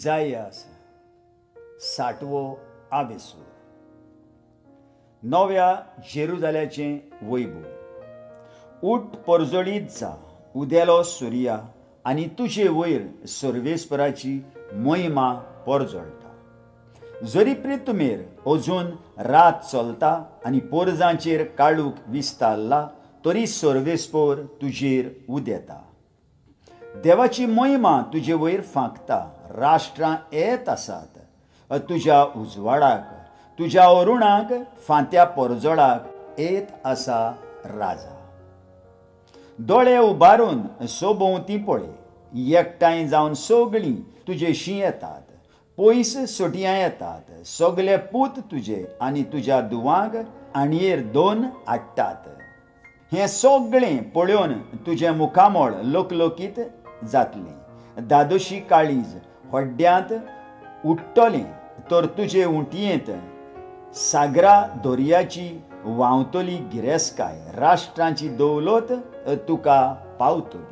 इजायास 60वो आवेसूर. नव्या जेरुजाल्याचें वैभव. उठ परजळीत जा उदेलो सुर्या आनी तुजे वयर सर्वेस्पराची महिमा परजळटा. जरी प्रितुमेर अजून रात चलता आनी पोरजांचेर काळूक विस्तारला तरी सर्वेस्पर तुजेर उदेता. देवाची महिमा तुजे वयर फांकता. राष्ट्रां येत आसात तुज्या उजवाडाक. तुज्या अरुणाक फांत्या परजळाक येत आसा राजा. दोळे उबारून सोबोवती पळय. एकठांय जावन सगळीं तुजेशी येतात. पयस सोटयां येतात. सगळे पूत तुजे आनी तुज्या दुवांक आणयेर दोन हाडटात. हें सगळें पळोवन तुजें मुखामळ लोकलोकीत जातलें. दादोशी काळीज होड्ड्यांत उठटलें तर तुजे उंटयेंत सागरा दर्याची व्हांवतली गिरेस्काय. राष्ट्रांची दौलत तुका पावतली.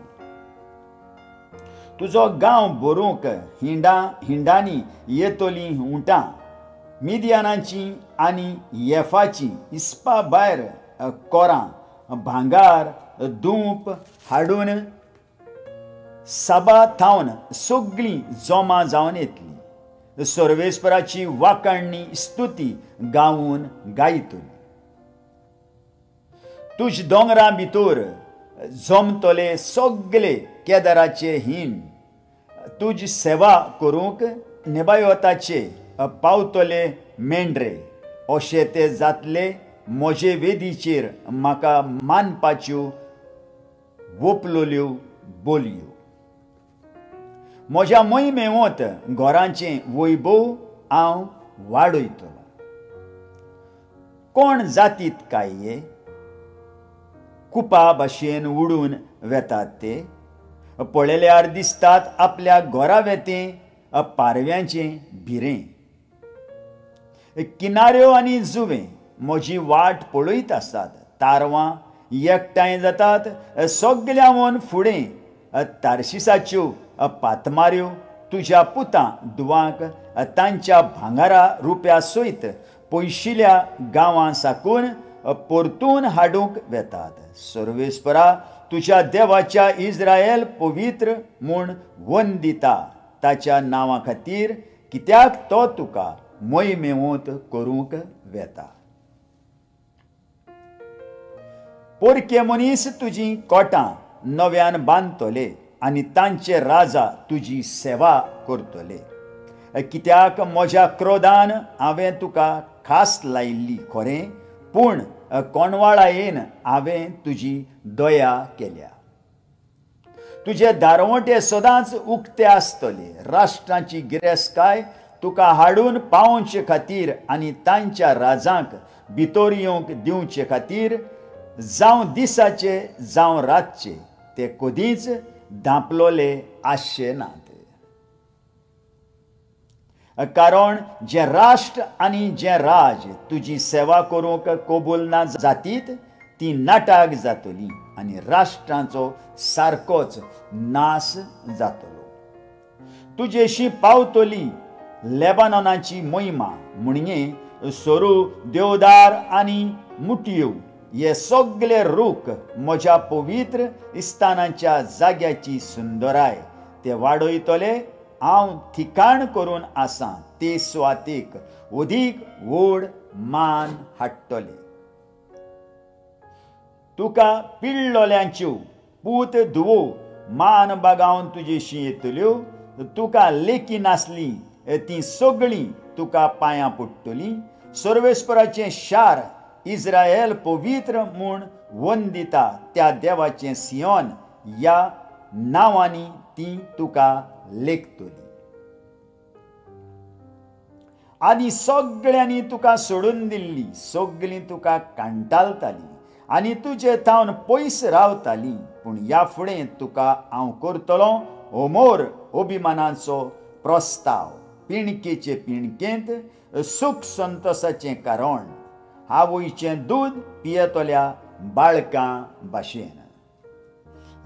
तुजो गांव भरूंक हिंडांनी येतलीं उंटां. मिदियानाची आनी येफाची इस्पा भायर कोरां भांगार दूप हाडून साबा थावन सगळीं जमा जावन येतलीं. सर्वेस्पराची वाखाणणी स्तुती गावून गायतली. तुज दोंगरां भितर जमतले सगळे केदाराचे हिंड. तुज सेवा करूंक नेबायोताचे पावतले मेंढरे. अशें ते जातले म्हजे वेदीचेर म्हाका मानपाच्यो ओपलोल्यो बोलयो. म्हज्या मोहिमेवंत घरांचें वैभव हांव वाडयतलो. कोण जातीत काय हे कुपा भाशेन उडून वेतात ते. पळयल्यार दिसतात आपल्या घरा वेतें पारव्यांचें भिरें. किनाऱ्यो आनी जुवे म्हजी वाट पळयत आसात. तारवां एकठांय जातात. सगळ्यांवन फुडें तार्शिसाच्यो पातमाऱ्यो तुज्या पुतां दुवांक तांच्या भांगारा रुप्या सयत पयशिल्ल्या गांवां साकून परतून हाडूंक वेतात. सर्वेस्परा तुज्या देवाच्या इस्रायल पवित्र म्हूण वंदिता ताच्या नांवा खातीर, कित्याक तो तुका मोहिमेवंत करूंक वेता. पोरके मनीस तुजीं कोटां नव्यान बांदतले आनी तांचे राजा तुजी सेवा करतले. कित्याक म्हज्या क्रोधान हांवें तुका खास लायिल्ली खरें, पूण कोणवाळायेन हांवें तुजी दया केल्या. तुजे दारवटे सदांच उक्ते आसतले. राष्ट्रांची गिरेस्काय तुका हाडून पावोवचे खातीर आनी तांच्या राजांक भितर येवंक दिवचे खातीर, जावं दिसाचे जावं रातचे, ते कदींच धांपलोले आसचे नात. कारण जे राष्ट्र आनी जे राज तुजी सेवा करूंक कबूल ना जातीत ती नाटाक जातली आनी राष्ट्रांचो सारकोच नाश जातलो. तुजेशी पावतली लेबानोनाची महिमा म्हणजे सोरू, देवदार आनी मुटयो हे सगळे रूख म्हज्या पवित्र इस्तानाच्या जाग्याची सुंदराय. ते वाडयतले. हांव ठिकाण करून आसां ते सुवातेक अदीक व्हड मान हाडटले. तुका पिळलोल्यांच्यो पूत धुवो मान बागावन तुजेशी येतल्यो. तुका लेकी नासली ती सगळीं तुका पांयां पडटलीं. सर्वेस्पराचें शार इस्रायल पवित्र म्हूण वंदिता त्या देवाचें सियोन ह्या नांवांनी ती तुका लेखतली. आनी सगळ्यांनी तुका सोडून दिल्ली. सगळीं तुका कांटाळटालीं आनी तुजे थावन पयस रावतालीं. पूण ह्या फुडें तुका हांव करतलो अमोर अभिमानाचो प्रस्ताव. पिणकेचे पिणकेंत सूख संतोशाचें कारण. आवयचें दूद पियेतल्या बाळकां भाशेन.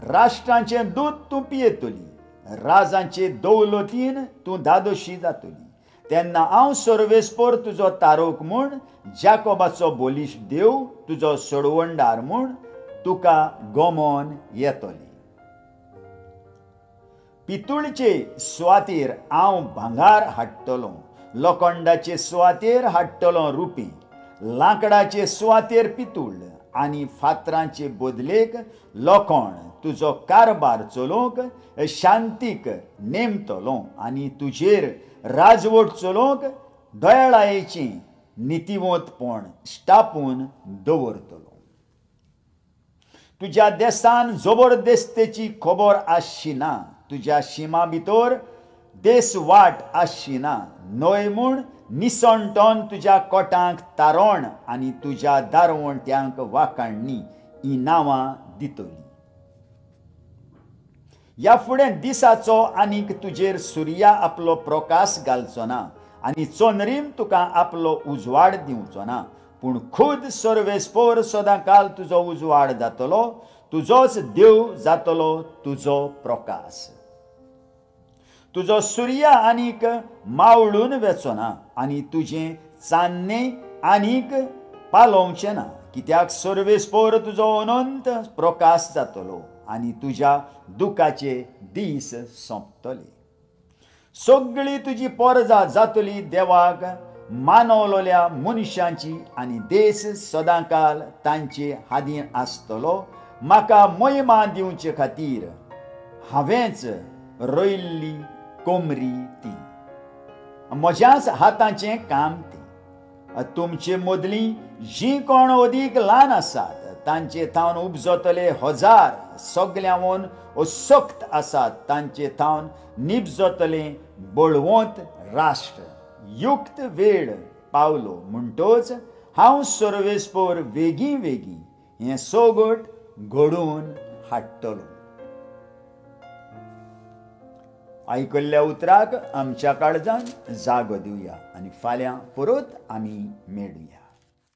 राष्ट्रांचें दूद तूं पियेतली. राजांचे दौलतीन तूं दादोशी जातली तेन्ना हांव सर्वेस्पोर तुजो तारोक म्हूण जाकोबाचो बोलिश देव तुजो सोडवणदार म्हूण तुका गमोन येतली. पितूळचे सुवातेर हांव भांगार हाडटलों, लोखंडाचे सुवातेर हाडटलों रुपी, लांकडाचे सुवातेर पितूळ आनी फातरांचे बदलेक लोखंड तुजो कारबार चलोवंक शांतीक नेमतलों आनी तुजेर राजवट चलोवंक दयाळायेचें नितिवंतपण स्टापून दवरतलो. तुज्या देसान जबरदस्तेची खबर आसची ना, तुज्या शिमा भितर देस वाट आसची ना. न्हय म्हूण निसणटोन तुज्या कोटांक तारोण आनी तुज्या दारवंट्यांक वाखाणणी ही नांवां दितली. ह्या फुडें दिसाचो आनीक तुजेर सुर्या आपलो प्रकाश घालचो ना आनी चोनरीम तुका आपलो उजवाड दिवचो ना, पूण खुद सर्वेस्पोर सदांकाल तुजो उजवाड जातलो, तुजोच देव जातलो तुजो प्रकाश. तुजो सुर्या आनीक मावळून वेचोना आनी तुजें चान्नें आनीक पालोवचें ना, कित्याक सर्वेस्पोर तुजो अनंत प्रकाश जातलो आनी तुज्या दुखाचे दीस सोंपतले. सगळी तुजी परजा जातली देवाक मानवलोल्या मनशांची आनी देश सदांकाल तांचे हातीन आसतलो. म्हाका महिमा दिवचे खातीर हांवेंच रोयिल्ली कोमरी ती, म्हज्याच हातांचें काम तें. तुमचे मदलीं जीं कोण अदीक ल्हान आसात तांचे थावन उपजतले हजार, सगळ्यांवन अशक्त आसात तांचे थावन निपजतलें बळवंत राष्ट्र. युक्त वेळ पावलो म्हणटोच हांव सर्वेस्पोर वेगीं वेगीं हें सोगट घडोवन हाडटलो. आयकल्ल्या उतराक आमच्या काळजान जागो दिवया आनी फाल्यां परत आमी मेळुया.